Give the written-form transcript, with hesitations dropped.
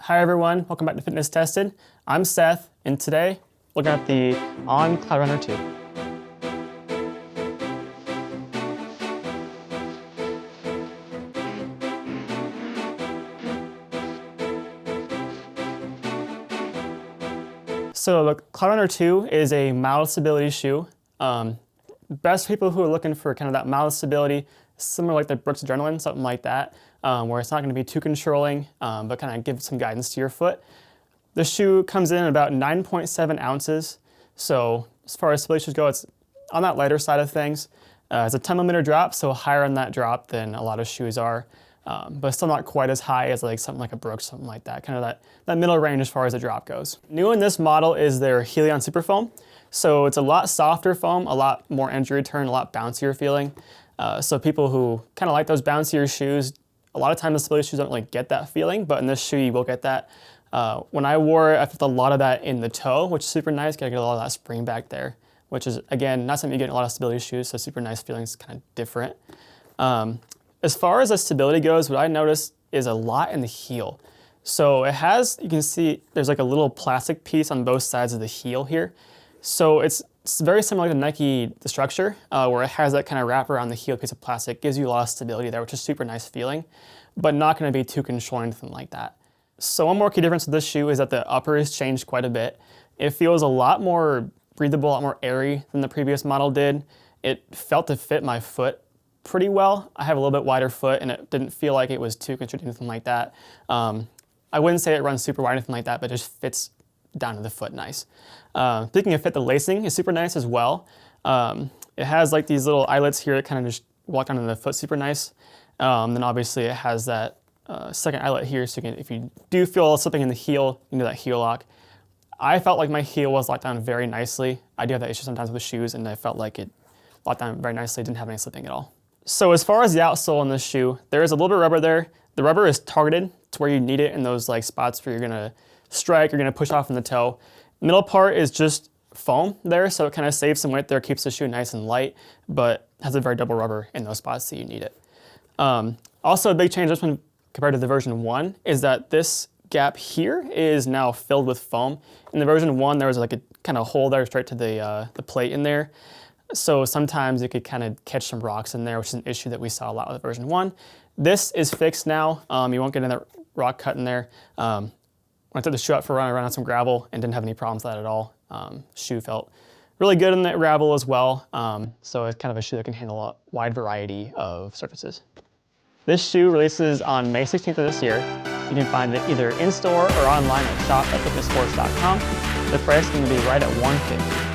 Hi everyone, welcome back to Fitness Tested. I'm Seth, and today looking at the On CloudRunner 2. So the CloudRunner 2 is a mild stability shoe. Best for people who are looking for kind of that mild stability, similar like the Brooks Adrenaline, something like that, where it's not going to be too controlling, but kind of give some guidance to your foot. The shoe comes in at about 9.7 ounces. So as far as stability shoes go, it's on that lighter side of things. It's a 10mm drop, so higher on that drop than a lot of shoes are, but still not quite as high as like something like a Brooks, something like that, kind of that middle range as far as the drop goes. New in this model is their Helion Super Foam. So it's a lot softer foam, a lot more energy return, a lot bouncier feeling. So people who kind of like those bouncier shoes, a lot of times the stability shoes don't really get that feeling, but in this shoe you will get that. When I wore it, I felt a lot of that in the toe, which is super nice. Gotta get a lot of that spring back there, which is, again, not something you get in a lot of stability shoes, so super nice feeling is kind of different. As far as the stability goes, what I noticed is a lot in the heel. So it has, you can see, there's like a little plastic piece on both sides of the heel here. So it's very similar to Nike, the structure, where it has that kind of wrap around the heel piece of plastic, gives you a lot of stability there, which is super nice feeling, but not gonna be too controlling, anything like that. So one more key difference with this shoe is that the upper has changed quite a bit. It feels a lot more breathable, a lot more airy than the previous model did. It felt to fit my foot pretty well. I have a little bit wider foot and it didn't feel like it was too constricting, anything like that. I wouldn't say it runs super wide or anything like that, but it just fits down to the foot nice. Speaking of fit, the lacing is super nice as well. It has like these little eyelets here that kind of just walk down to the foot super nice. Then obviously it has that second eyelet here, so you can, if you do feel something in the heel, you know, that heel lock. I felt like my heel was locked down very nicely. I do have that issue sometimes with shoes, and I felt like it locked down very nicely, didn't have any slipping at all. So as far as the outsole in this shoe, there is a little bit of rubber there. The rubber is targeted to where you need it in those like spots where you're gonna strike, you're gonna push off in the toe. The middle part is just foam there, so it kind of saves some weight there, keeps the shoe nice and light, but has a very double rubber in those spots that you need it. Also a big change this one compared to the version 1 is that this gap here is now filled with foam. In the version 1, there was like a kind of hole there straight to the plate in there. So sometimes you could kind of catch some rocks in there, which is an issue that we saw a lot with version 1. This is fixed now. You won't get in that rock cut in there. When I took the shoe out for a run, I ran on some gravel and didn't have any problems with that at all. Shoe felt really good in that gravel as well. So it's kind of a shoe that can handle a wide variety of surfaces. This shoe releases on May 16th of this year. You can find it either in-store or online at shop@fitnessports.com. The price is going to be right at $150.